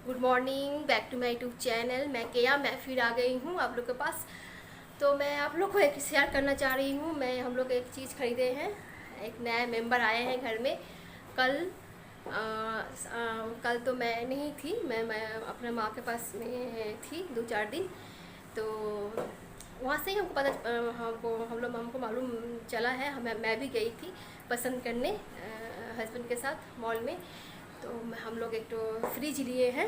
Good morning, back to my YouTube channel. मैं फिर आ गई हूँ आप लोग के पास। तो मैं आप लोग को एक शेयर करना चाह रही हूँ। हम लोग एक चीज़ खरीदे हैं। एक नया मेंबर आए हैं घर में। कल कल तो मैं नहीं थी, मैं अपने माँ के पास में थी 2-4 दिन। तो वहाँ से ही हमको हमको मालूम चला है। मैं भी गई थी पसंद करने हस्बैंड के साथ मॉल में। तो हम लोग एक तो फ्रिज लिए हैं।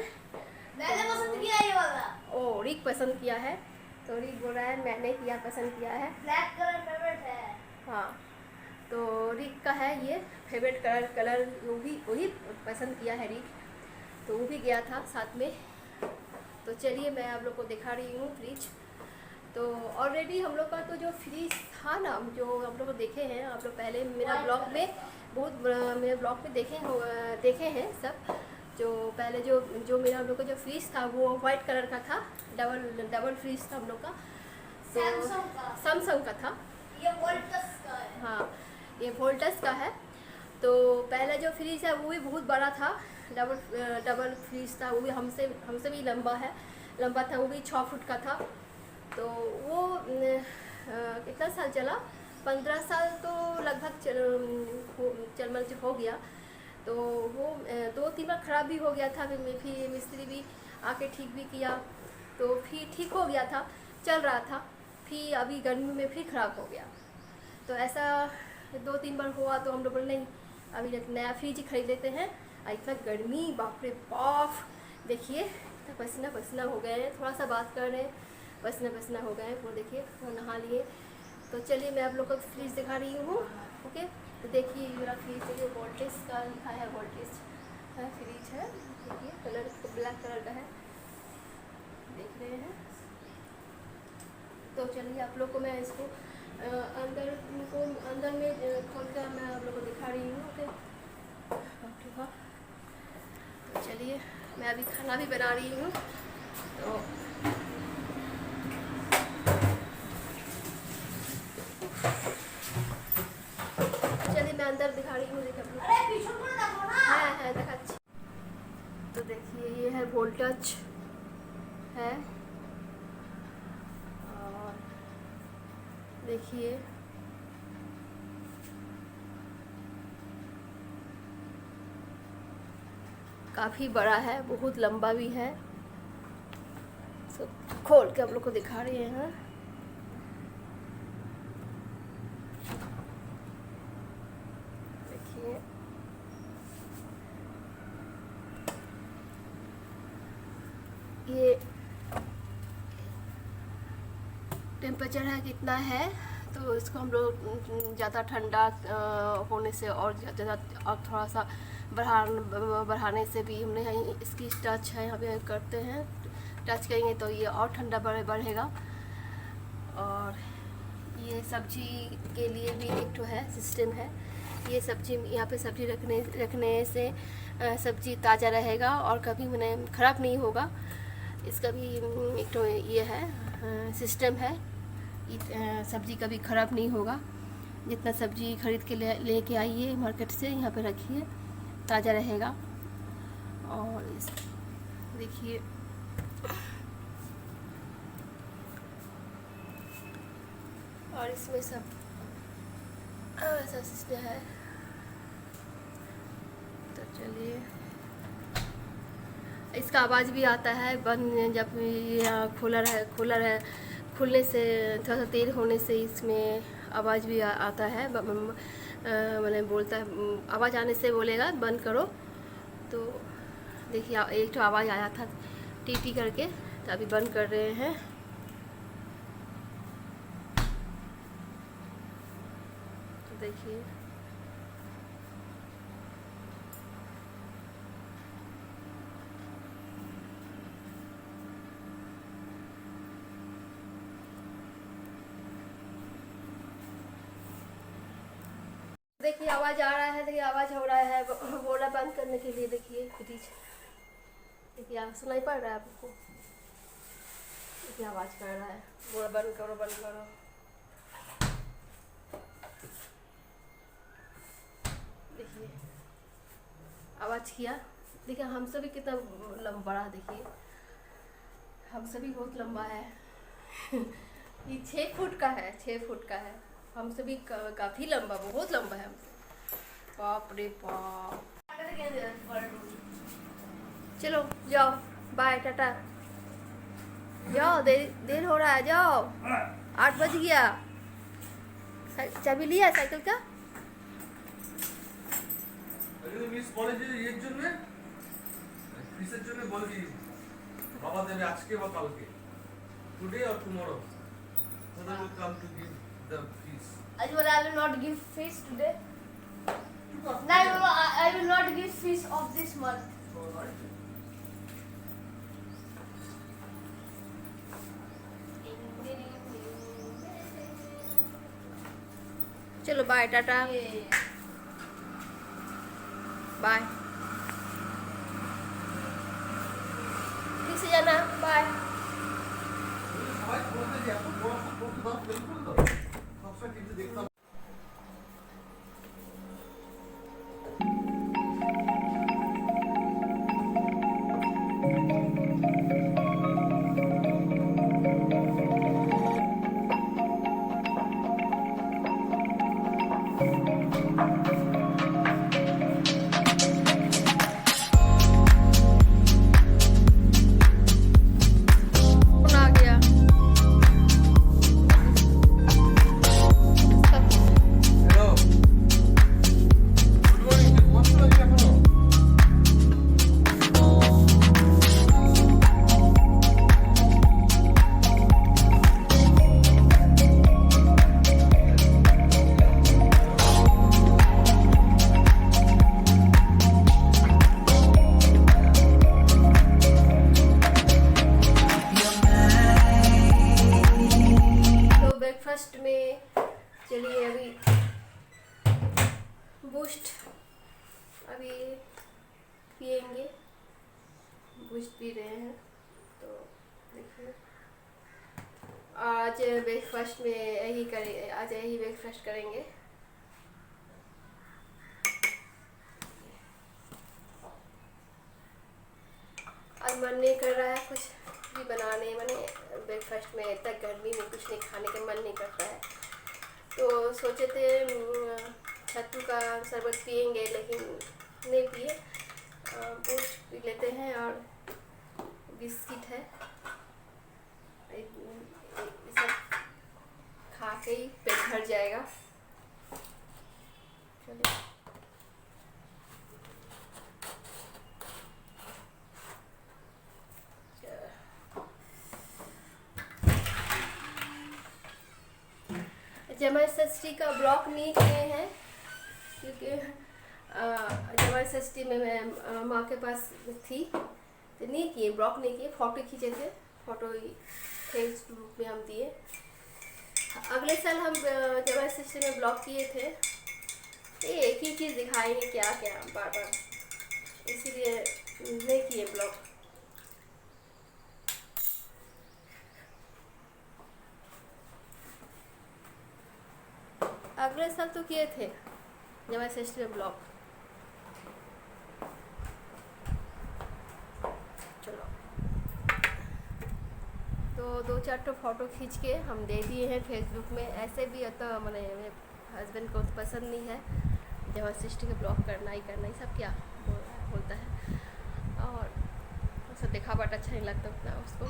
मैंने पसंद किया ये वाला। ओ, रिक पसंद किया है। तो रिक बोल रहा है मैंने पसंद किया है। ब्लैक कलर फेवरेट है। हाँ, तो रिक का है ये फेवरेट कलर वही पसंद किया है रिक। तो वो भी गया था साथ में। तो चलिए मैं आप लोग को दिखा रही हूँ फ्रिज। तो ऑलरेडी हम लोग का तो जो फ्रिज था ना, जो आप लोग को देखे हैं, आप लोग पहले मेरा ब्लॉग में मेरे ब्लॉग में देखे हैं सब। जो पहले जो मेरा हम लोग का जो फ्रिज था वो वाइट कलर का था। डबल फ्रिज था हम लोग का। तो सैमसंग का था। ये वोल्टस का है। हाँ, ये वोल्टस का है। तो पहले जो फ्रिज है वो भी बहुत बड़ा था। डबल फ्रिज था। वो भी हमसे भी लंबा था। वो भी 6 फुट का था। तो वो कितना साल चला, 15 साल तो लगभग चल हो गया। तो वो 2-3 बार ख़राब भी हो गया था। फिर मिस्त्री भी आके ठीक भी किया। तो फिर ठीक हो गया था, चल रहा था। फिर अभी गर्मी में फिर ख़राब हो गया। तो ऐसा 2-3 बार हुआ। तो हम लोग बोले नहीं, अभी एक नया फ्रिज खरीद लेते हैं। इतना गर्मी, बाप रे बाप, देखिए पसीना पसीना हो गए हैं। थोड़ा सा बात कर रहे हैं, पसीना पसीना हो गए हैं। वो देखिए वो नहा लिए। तो चलिए मैं आप लोग को फ्रिज दिखा रही हूँ। ओके, तो देखिए मेरा फ्रिज है, वोल्टेज का लिखा है, वोल्टेज है फ्रिज है। देखिए कलर इसको ब्लैक कलर का है, देख रहे हैं। तो चलिए आप लोग को मैं इसको अंदर में खोल कर मैं आप लोग को दिखा रही हूँ। ओके, ठीक है। तो चलिए मैं अभी खाना भी बना रही हूँ। तो चलिए मैं अंदर दिखा रही हूँ। देखिए अरे पीछे मुड़ देखो ना। है देखा। तो देखिए ये है वोल्टेज है। और देखिए काफ़ी बड़ा है, बहुत लंबा भी है। सब खोल के आप लोग को दिखा रहे हैं। देखिए ये टेम्परेचर है कितना है। तो इसको हम लोग ज़्यादा ठंडा होने से और ज़्यादा और थोड़ा सा बढ़ाने से भी हमने यहाँ इसकी टच है, यहाँ पे करते हैं। टच करेंगे तो ये और ठंडा बढ़ेगा। और ये सब्जी के लिए भी एक तो है सिस्टम है। ये सब्जी यहाँ पे सब्जी रखने से सब्जी ताज़ा रहेगा और कभी मैंने ख़राब नहीं होगा। इसका भी एक तो ये है सिस्टम है। सब्जी कभी ख़राब नहीं होगा। जितना सब्जी खरीद के लेके आइए मार्केट से, यहाँ पे रखिए, ताज़ा रहेगा। और देखिए और इसमें सब ऐसा सिस्टम है। तो चलिए इसका आवाज़ भी आता है बंद, जब ये कूलर है खुलने से थोड़ा सा तेज होने से इसमें आवाज़ भी आता है। मैंने बोलता है, आवाज़ आने से बोलेगा बंद करो। तो देखिए एक तो आवाज़ आया था टी करके, तो अभी बंद कर रहे हैं। तो देखिए देखिए आवाज़ आ रहा है। देखिए आवाज़ हो रहा है, बोला बंद करने के लिए। देखिए फ्रिज, देखिए आप सुनाई पड़ रहा है आपको। देखिए आवाज़ कर रहा है, बोला बंद करो बंद करो। देखिए आवाज़ किया, देखिए हम सभी कितना लंबा बड़ा, देखिए हम सभी बहुत लंबा है। ये 6 फुट का है, 6 फुट का है। हम सभी काफ़ी लंबा, बहुत लंबा है हमसे। बाप रे बाप। चलो जाओ, बाय, टाटा। जाओ, देर हो रहा है, जाओ। 8 बज गया। चाबी लिया साइकिल का? মিস কলেজে এর জন্য কিসের জন্য বলবি বাবা দেবে আজকে বা কালকে today or tomorrow so they will come to give the fees Ajmal, I will not give fees today. No, I will not give fees of this month. चलो बाय, टाटा, बाय। ठीक से जाना, बाय। সবাই বলতে যে এত বড় করতে দাও ফেল করে দাও সবসময় টিভিতে দেখতাম कौन आ गया? হ্যালো গুড মর্নিং কষ্ট লাগে এখনো तो ब्रेकफास्ट में चलिए अभी बूस्ट अभी पिएंगे, बूस्ट पी रहे हैं। तो देखिए आज ब्रेकफास्ट में यही करेंगे, आज यही ब्रेकफास्ट करेंगे। आज मन नहीं कर रहा है कुछ भी बनाने, मैंने ब्रेकफास्ट में इतना गर्मी में कुछ नहीं खाने का मन नहीं करता है। तो सोचे थे सत्तू का शरबत पिएंगे, लेकिन नहीं पिए। बूस्ट पी लेते हैं और बिस्किट है, ये सब खा के ही पेट भर जाएगा। चलिए जमाई षष्ठी का ब्लॉग नहीं किए हैं क्योंकि जमाई षष्ठी में मैं माँ के पास थी, तो नहीं किए, ब्लॉग नहीं किए। फ़ोटो खींचे थे, फ़ोटो फेसबुक में हम दिए। अगले साल हम जमाई षष्ठी में ब्लॉग किए थे, ये एक ही चीज़ दिखाएंगे क्या क्या बार बार, इसीलिए नहीं किए ब्लॉग। अगले साल तो किए थे जमाई षष्ठी में ब्लॉग। चलो तो 2-4 तो फोटो खींच के हम दे दिए हैं फेसबुक में। ऐसे भी तो मैंने मेरे हस्बैंड को तो पसंद नहीं है जमाई षष्ठी के ब्लॉग करना ही सब क्या बोलता है, और उसको दिखावट अच्छा नहीं लगता उतना उसको,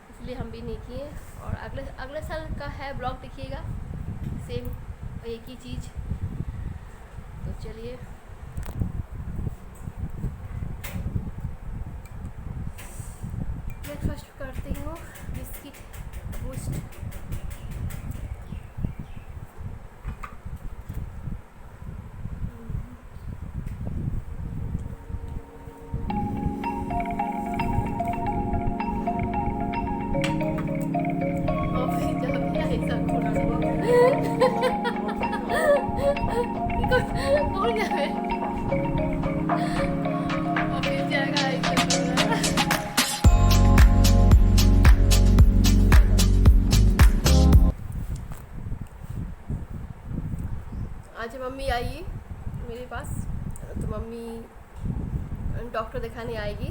इसलिए हम भी नहीं किए। और अगले साल का है ब्लॉग, देखिएगा सेम एक ही चीज़। तो चलिए ब्रेकफास्ट करती हूँ, बिस्किट, बूस्ट। कौन जाए ऑफिस जाएगा आज मम्मी आई मेरे पास, तो मम्मी डॉक्टर दिखाने आएगी,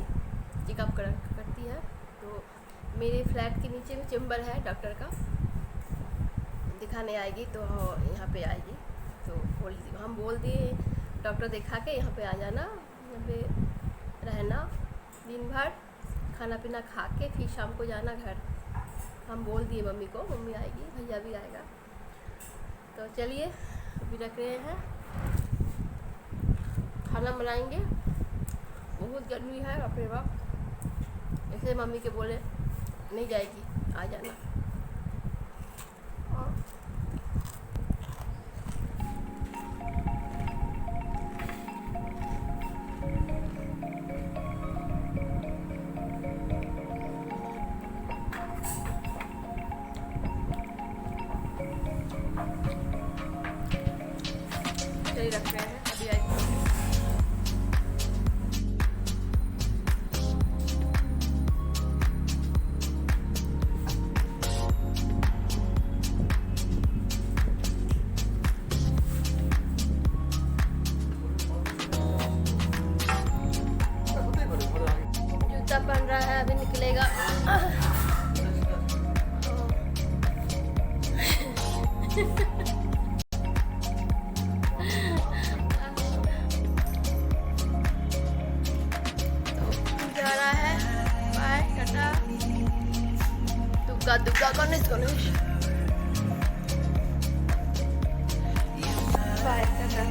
चेकअप करती है। तो मेरे फ्लैट के नीचे में चैम्बर है डॉक्टर का, दिखाने आएगी तो यहाँ पे आएगी। तो हम बोल दिए डॉक्टर दिखा के यहाँ पे आ जाना, यहाँ पे रहना दिन भर, खाना पीना खा के फिर शाम को जाना घर। हम बोल दिए मम्मी को, मम्मी आएगी, भैया भी आएगा। तो चलिए अभी रख रहे हैं, खाना बनाएंगे। बहुत गर्मी है अपने बाप, इसलिए मम्मी के बोले नहीं जाएगी, आ जाना। चलिए रख रहे हैं, अभी आएगी। जूता पहन रहा है, अभी निकलेगा। जा रहा है, बाय टाटा, दुग्गा दुग्गा गणेश गणेश, बाय टाटा।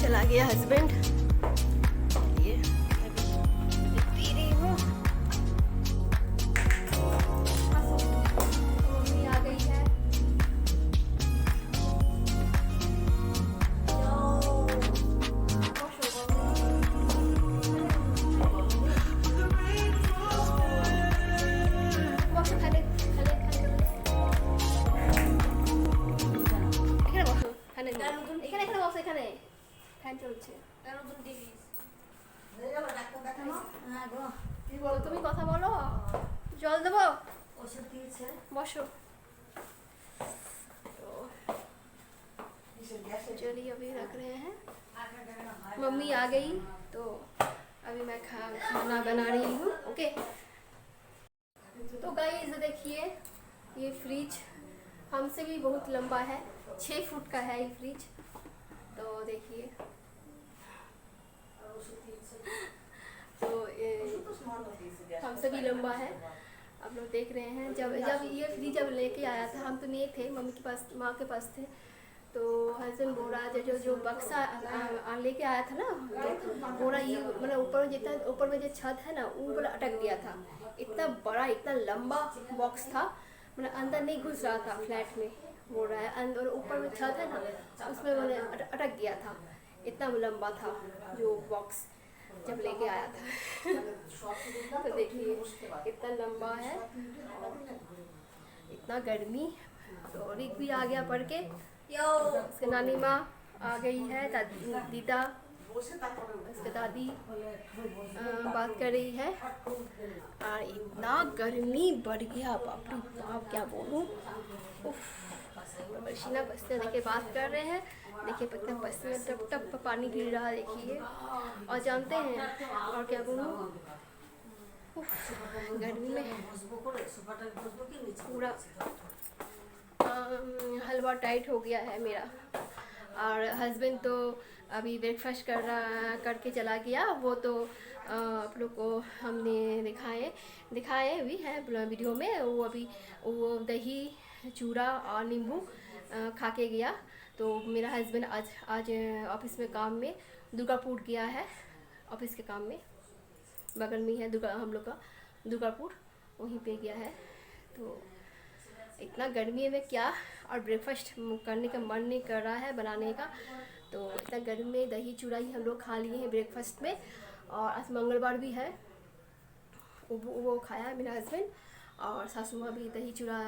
चला गया हस्बैंड, ये पी रही हूँ। मम्मी आ गई है। এখানে ফ্যান চলছে। তুমি কথা বলো, জল দেবো, বসো। चलिए अभी रख रहे हैं, मम्मी आ गई तो अभी मैं खाना बना रही हूँ। ओके, तो गाइस देखिए ये फ्रिज हमसे भी बहुत लंबा है, 6 फुट का है ये फ्रिज। तो देखिए, तो हमसे भी लंबा है, आप लोग देख रहे हैं। जब ये फ्रिज जब लेके आया था, हम तो नहीं थे, मम्मी के पास, माँ के पास थे। तो हस्बैंड बोरा जो बक्सा लेके आया था ना, तो बोरा ये मतलब ऊपर जितना ऊपर में जो छत है ना, वो बोला अटक गया था। इतना बड़ा इतना लंबा बॉक्स था, मतलब अंदर नहीं घुस रहा था फ्लैट में, बोल रहा है अंदर ऊपर में छत है ना, उसमें मैंने अटक गया था। इतना लंबा था जो बॉक्स जब लेके आया था। तो देखिए इतना लंबा है, इतना गर्मी। तो रिक भी आ गया पढ़ के, उसके नानी माँ आ गई है, दीदा उसके दादी बात कर रही है। और इतना गर्मी बढ़ गया, बाप रे बाप, क्या बोलूँ। पसीना पसीना देखिए, बात कर रहे हैं, देखिए पता पसीना टप टप पानी गिर रहा है, देखिए। और जानते हैं और क्या बोलूँ, गर्मी में पूरा हलवा टाइट हो गया है मेरा। और हस्बैंड तो अभी ब्रेकफास्ट करके चला गया। वो तो आप लोग को हमने दिखाए भी हैं वीडियो में। वो अभी वो दही चूड़ा और नींबू खा के गया। तो मेरा हस्बैंड आज ऑफिस में काम में दुर्गापुर गया है, ऑफिस के काम में, बगल में है हम लोग का दुर्गापुर, वहीं पे गया है। तो इतना गर्मी में क्या, और ब्रेकफास्ट करने का मन नहीं कर रहा है बनाने का। तो इतना गर्मी में दही चूड़ा ही हम लोग खा लिए हैं ब्रेकफास्ट में। और आज मंगलवार भी है, वो खाया है मेरा हस्बैंड, और सासू माँ भी दही चूड़ा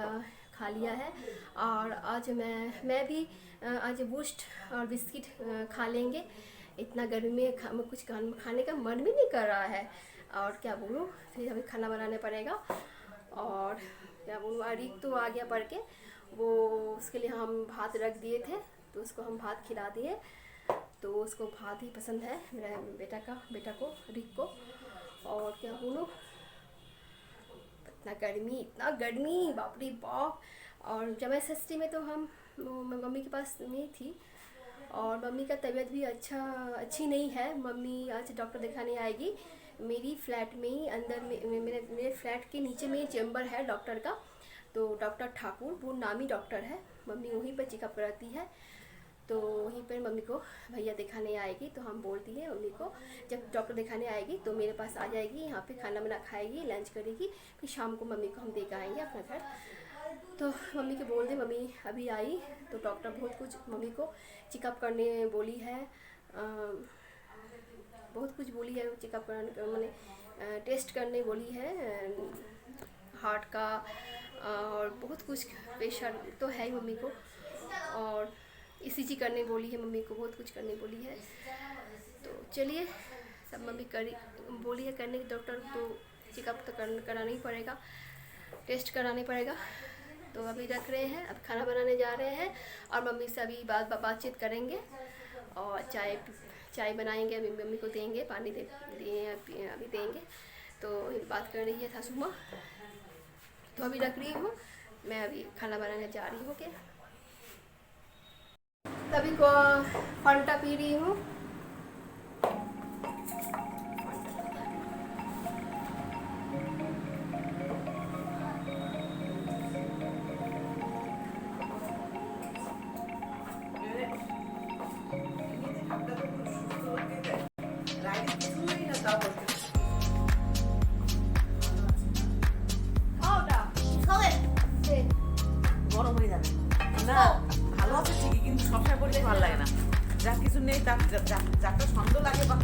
खा लिया है। और आज मैं भी आज बूस्ट और बिस्किट खा लेंगे। इतना गर्मी में कुछ खाने का मन भी नहीं कर रहा है, और क्या बोलूँ, फिर अभी खाना बनाना पड़ेगा। और क्या बोलूँ, रिक तो आ गया पढ़ के, वो उसके लिए हम भात रख दिए थे, तो उसको हम भात खिला दिए। तो उसको भात ही पसंद है मेरा बेटा को, रिक को। और क्या बोलूँ, इतना गर्मी बाप रे बाप। और जब षष्ठी में तो हम मम्मी के पास नहीं थी, और मम्मी का तबीयत भी अच्छी नहीं है। मम्मी आज डॉक्टर दिखाने आएगी मेरी फ्लैट में ही, अंदर में मेरे फ्लैट के नीचे में ही चेम्बर है डॉक्टर का। तो डॉक्टर ठाकुर, वो नामी डॉक्टर है, मम्मी वहीं पर चेकअप कराती है। तो वहीं पर मम्मी को भैया दिखाने आएगी। तो हम बोल दिए मम्मी को जब डॉक्टर दिखाने आएगी तो मेरे पास आ जाएगी, यहाँ पे खाना बना खाएगी, लंच करेगी, फिर शाम को मम्मी को हम देकर आएंगे अपना घर। तो मम्मी को बोल दे, मम्मी अभी आई तो डॉक्टर बहुत कुछ मम्मी को चेकअप करने बोली है, बहुत कुछ बोली है, चेकअप करने मैंने टेस्ट करने बोली है, हार्ट का और बहुत कुछ, प्रेशर तो है ही मम्मी को, और ECG करने बोली है मम्मी को, बहुत कुछ करने बोली है। तो चलिए, सब मम्मी बोली है करने की, डॉक्टर तो चेकअप तो कराना ही पड़ेगा, टेस्ट कराने पड़ेगा। तो अभी रख रहे हैं, अब खाना बनाने जा रहे हैं, और मम्मी से अभी बातचीत करेंगे, और चाय बनाएंगे, अभी मम्मी को देंगे, पानी अभी देंगे। तो बात कर रही है सासू माँ। तो अभी रख रही हूँ, मैं अभी खाना बनाने जा रही हूँ। क्या तभी को फंटा पी रही हूँ। গরম হয়ে যাবে না, ভালো আছে ঠিকই, কিন্তু সবসময় করলে ভালো লাগে না। যা কিছু নেই তার যারটা সন্দেহ লাগে বা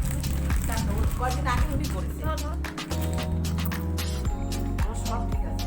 কয়েকদিন আগে উনি করেছে, আমার সব ঠিক আছে।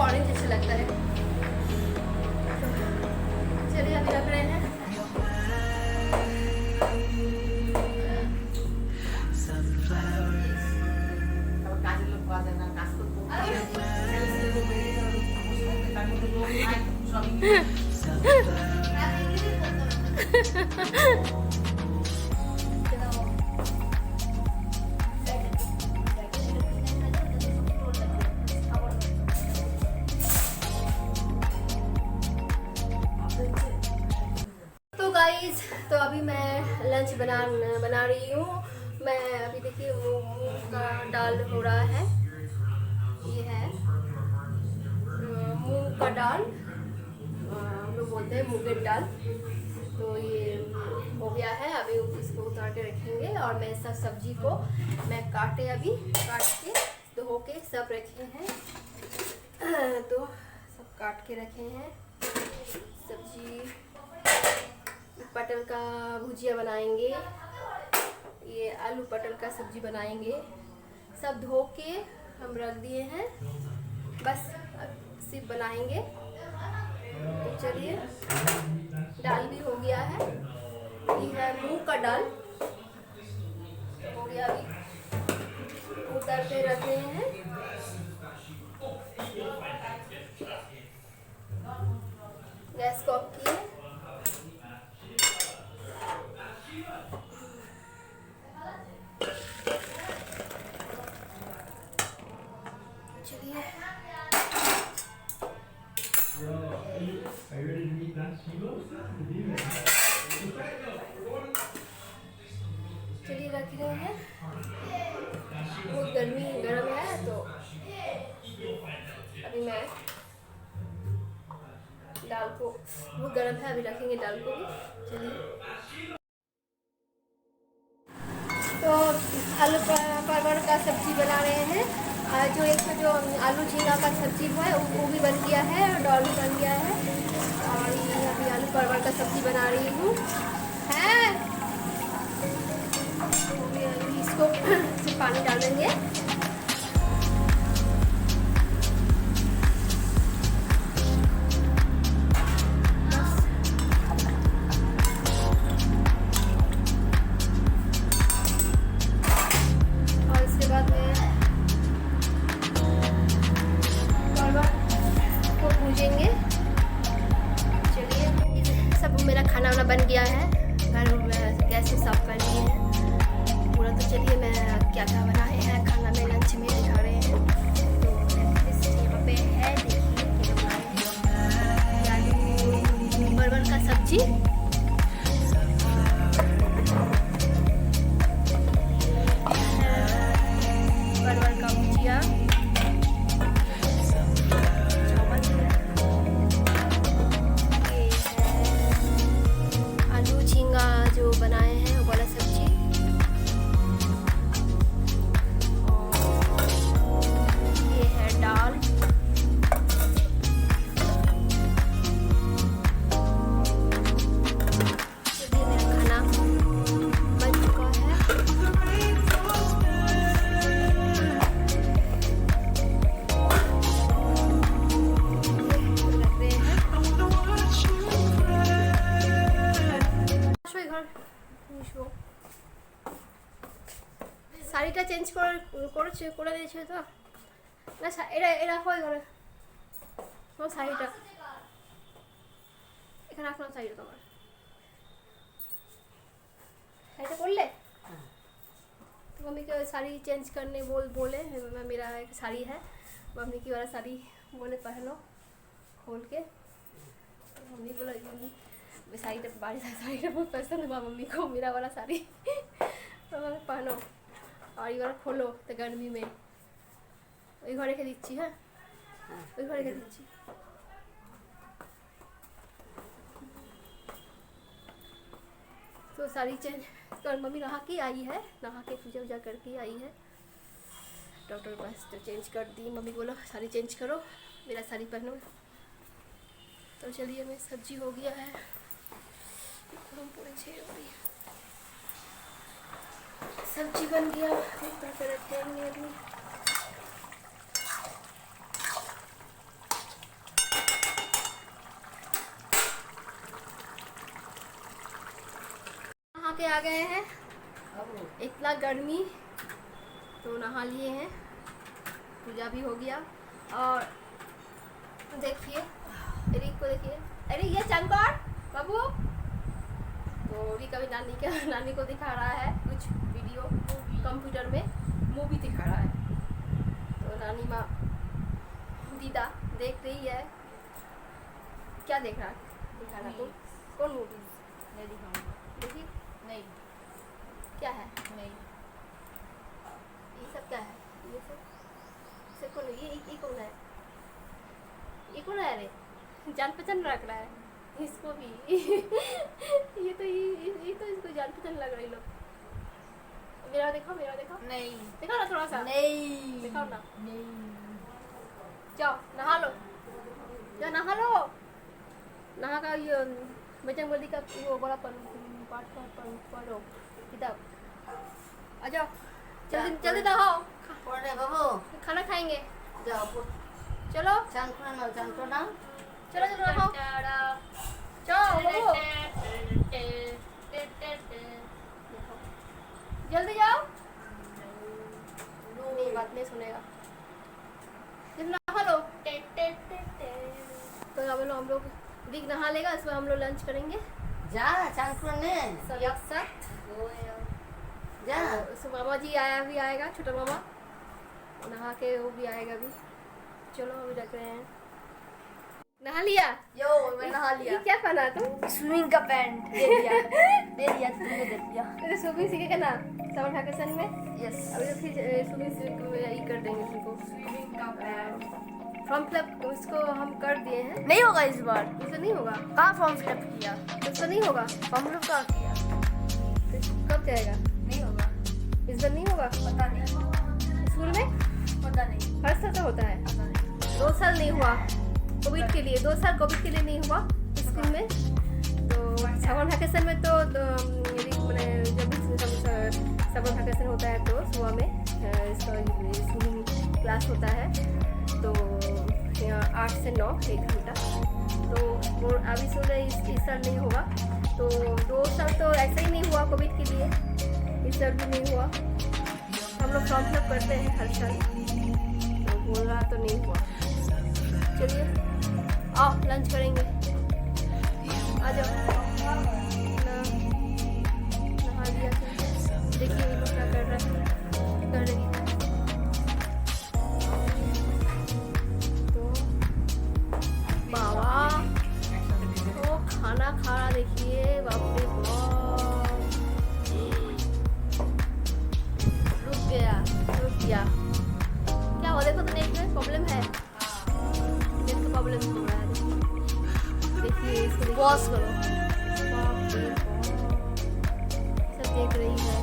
ऑरेंज अच्छा लगता है। चलिए अभी रख रहे हैं। तो अभी मैं लंच बना रही हूँ। मैं अभी देखिए मूंग का दाल हो रहा है, ये है मूंग का दाल, हम लोग बोलते हैं मूंगेर दाल। तो ये हो गया है, अभी इसको उतार के रखेंगे। और मैं सब सब्जी को मैं काट के धो के सब रखे हैं, तो सब काट के रखे हैं। सब्जी पटल का भुजिया बनाएंगे, ये आलू पटल का सब्जी बनाएंगे, सब धो के हम रख दिए हैं, बस अब सिर्फ बनाएंगे। तो चलिए, दाल भी हो गया है, ये है मूंग का दाल हो गया, अभी उतार के रख रहे हैं। गैस को ऑफ किए, चलिए रख रहे हैं, बहुत गर्म है तो अभी मैं दाल को, बहुत गर्म है अभी रखेंगे दाल को भी। चलिए, तो आलू परवल का सब्जी बना रहे हैं। जो आलू झींगा का सब्जी है वो भी बन गया है और दाल भी बन गया है। और ये अभी आलू परवल का सब्जी बना रही हूँ है। अभी इसको पानी डालेंगे। बन गया है, घर गैस साफ कर लिए हैं पूरा। तो चलिए मैं क्या क्या बनाए हैं खाना में, लंच में दिखा रहे हैं। तो यहाँ पे है, देखिए आलू परवल का सब्जी, परवल का भुजिया, जो बनाए हैं वो वाला सब्जी, और ये है दाल। चलिए मेरा खाना बन चुका है। শাড়িটা চেঞ্জ করে দিয়েছে তো না, এরা হয়ে গেলে তোমার শাড়িটা এখানে রাখলাম। শাড়িটা তোমার শাড়িটা করले तो मम्मी को साड़ी चेंज करने बोले मेरा एक साड़ी है, मम्मी की वाला साड़ी बोले पहनो खोल के। तो मम्मी बोला साड़ीটা শাড়িটা बहुत पसंद हुआ मम्मी को, मेरा वाला साड़ी तो मैं पहनो और ये वाला खोलो। तो गर्मी में ওই ঘরে রেখে দিচ্ছি। হ্যাঁ, ওই ঘরে রেখে দিচ্ছি। तो साड़ी चेंज कर मम्मी नहा के आई है, नहा के पूजा वूजा करके आई है डॉक्टर के पास। तो चेंज कर दी, मम्मी बोला साड़ी चेंज करो, मेरा साड़ी पहनो। तो चलिए मैं सब्जी हो गया है, हम पूरे 6 हो रही सब्जी बन गया। रखेंगे अभी नहा के आ गए हैं, इतना गर्मी तो नहा लिए हैं, पूजा भी हो गया। और देखिए एरिक को देखिए, अरे ये चंकर बाबू तो भी कभी नानी को दिखा रहा है कुछ वीडियो, कंप्यूटर में मूवी दिखा रहा है। तो नानी माँ दीदा देख रही है, क्या देख रहा है दिखा रहा है कौन मूवी नहीं दिखाऊंगा, देखिए नहीं क्या है नहीं, ये सब क्या है, ये सब कौन है, ये कौन है, ये कौन है, अरे जान पहचान रख रहा है इसको भी ये तो इसको जान पहचान लग रही लोग। मेरा देखो नहीं दिखाओ ना थोड़ा सा, नहीं दिखाओ ना, नहीं जाओ नहा लो, जाओ नहा लो, नहा का ये बजरंग बली का वो बड़ा पाठ पढ़ो किताब, आ जाओ जल्दी नहाओ, बाबू खाना खाएंगे, जाओ चलो चलो नहाओ, जाओ बाबू जल्दी जाओ, नहीं बात नहीं सुनेगा, नहा लो। तो हम लोग दिख नहा लेगा, इसमें हम लोग लंच करेंगे। जा चांदपुर ने सब एक साथ जा। तो मामा जी भी आएगा, छोटा मामा नहा के वो भी आएगा अभी। चलो अभी रख रहे हैं। नहा लिया? यो मैं नहा ये लिया। क्या पहना तुम? स्विमिंग का पैंट दे दिया, दे दिया, तुमने दे दिया। तो स्विमिंग सीखेगा ना समर वैकेशन में? यस, अभी तो फिर स्विमिंग ये कर देंगे तुमको। स्विमिंग का पैंट। फॉर्म फिलअप उसको हम कर दिए हैं। नहीं होगा इस बार। इससे नहीं होगा? कहाँ फॉर्म फिलअप किया? इससे नहीं होगा? फॉर्म फिलअप कहाँ किया? तो कब जाएगा? नहीं होगा, इस बार नहीं होगा? पता नहीं, स्कूल में पता नहीं, हर साल तो होता है। पता नहीं। 2 साल नहीं हुआ कोविड के लिए, 2 साल कोविड के लिए नहीं हुआ स्कूल में। तो समर वैकेशन में तो मैंने जब भी समर वैकेशन होता है तो सुबह में इसका स्विमिंग क्लास होता है। तो 8 से 9 1 घंटा। तो वो अभी सुन रहे इस साल नहीं होगा। तो 2 साल तो ऐसा ही नहीं हुआ कोविड के लिए, इस साल भी नहीं हुआ। हम लोग फॉर्म फिलअप करते हैं हर साल, तो बोल रहा तो नहीं हुआ। चलिए आओ लंच करेंगे, आ जाओ। नहा लिया तो देखिए ये लोग क्या कर रहा है, कर रही है। तो बाबा तो खाना खा रहा देखिए, बाप रे बाप। रुक गया। क्या हो देखो तो नेट में प्रॉब्लम है, नेट का प्रॉब्लम हो रहा है। देखिए इसको पॉज करो। बाप रे बाप, सब देख रही है।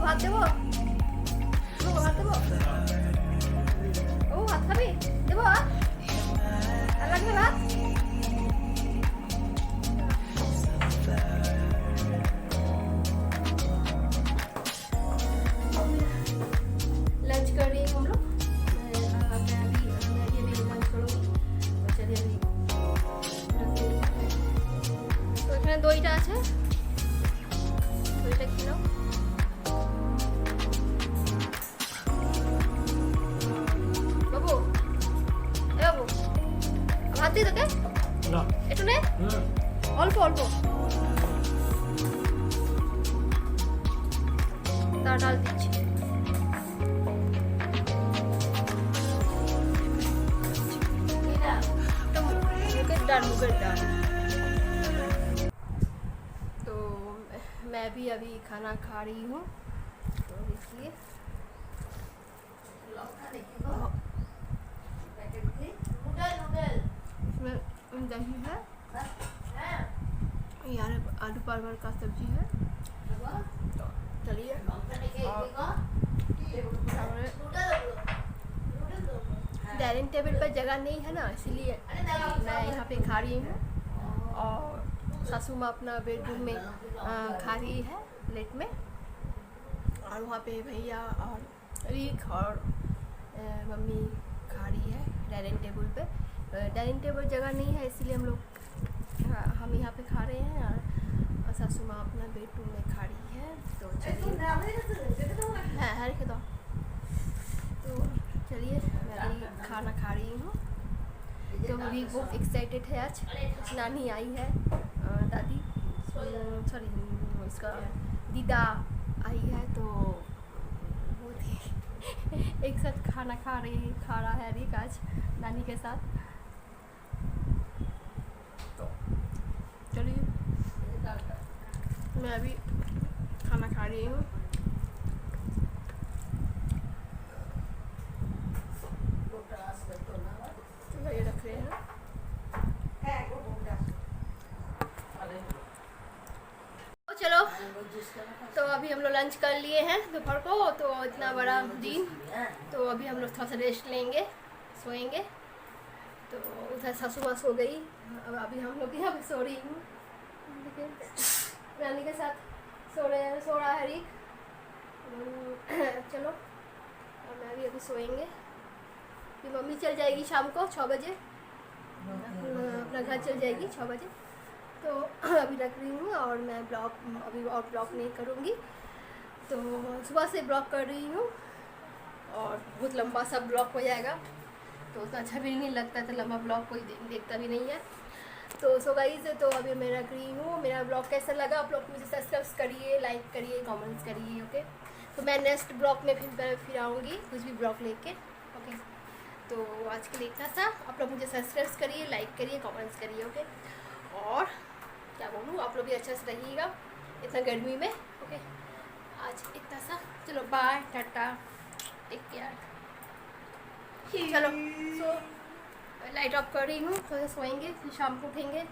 ভাত দেবো, ভাত দেবো, ও ভাত খাবি দেবো, আর লাগবে ভাত। लंच कर रही हूँ हम लोग, मैं अभी लंच करूँगी। तो चलिए अभी তো এখানে দইটা আছে, দইটা খেয়ে নাও। বাবু এ বাবু ভাত দিই তোকে একটু নে, অল্প অল্প তার ডাল দিচ্ছি। मुगेर डाल। तो मैं भी अभी खाना खा रही हूँ। तो देखिए इसमें दही है, यार आलू परवल का सब्जी है। तो चलिए डाइनिंग टेबल पर जगह नहीं है ना, इसलिए मैं यहाँ पे खा रही हूँ। और सासू माँ अपना बेडरूम में खा रही है प्लेट में, और वहाँ पे भैया और रीख और मम्मी खा रही है डाइनिंग टेबल पे। डाइनिंग टेबल जगह नहीं है इसलिए हम यहाँ पे खा रहे हैं, और सासू माँ अपना बेडरूम में खा रही है। तो चलिए है रखे दो। तो चलिए मैं भी खाना खा रही हूँ। तो भी बहुत एक्साइटेड है, आज नानी आई है, दादी सॉरी इसका दीदा आई है। तो बहुत ही एक साथ खाना खा रहा है रिक आज नानी के साथ। तो चलिए मैं अभी खाना खा रही हूँ। ये रख रहे हैं। तो चलो तो अभी हम लोग लंच कर लिए हैं दोपहर को, तो इतना बड़ा दिन, तो अभी हम लोग थोड़ा सा रेस्ट लेंगे, सोएंगे। तो उधर सासू माँ सो गई, अब अभी हम लोग यहाँ पे सो रही हूँ, रानी के साथ सो रहा है रिक। चलो और मैं भी अभी सोएंगे, फिर मम्मी चल जाएगी शाम को 6 बजे, अपना घर चल जाएगी 6 बजे। तो अभी रख रही हूँ और मैं ब्लॉग अभी और ब्लॉग नहीं करूँगी, तो सुबह से ब्लॉग कर रही हूँ और बहुत लंबा सा ब्लॉग हो जाएगा, तो उतना अच्छा भी नहीं लगता, तो लंबा ब्लॉग कोई देखता भी नहीं है। तो सो गाइस, तो अभी मैं रख रही हूँ। मेरा ब्लॉग कैसा लगा आप लोग मुझे सब्सक्राइब करिए, लाइक करिए, कमेंट्स करिए, ओके। तो मैं नेक्स्ट ब्लॉग में फिर आऊँगी कुछ भी ब्लॉग लेके, ओके। तो आज के लिए इतना सा, आप लोग मुझे सब्सक्राइब करिए, लाइक करिए, कमेंट्स करिए, ओके। और क्या बोलूँ, आप लोग भी अच्छा से रहिएगा इतना गर्मी में, ओके। आज इतना सा, चलो बाय, टाटा, टेक केयर। चलो सो लाइट ऑफ कर रही हूँ, थोड़ा सोएंगे, फिर शाम को उठेंगे।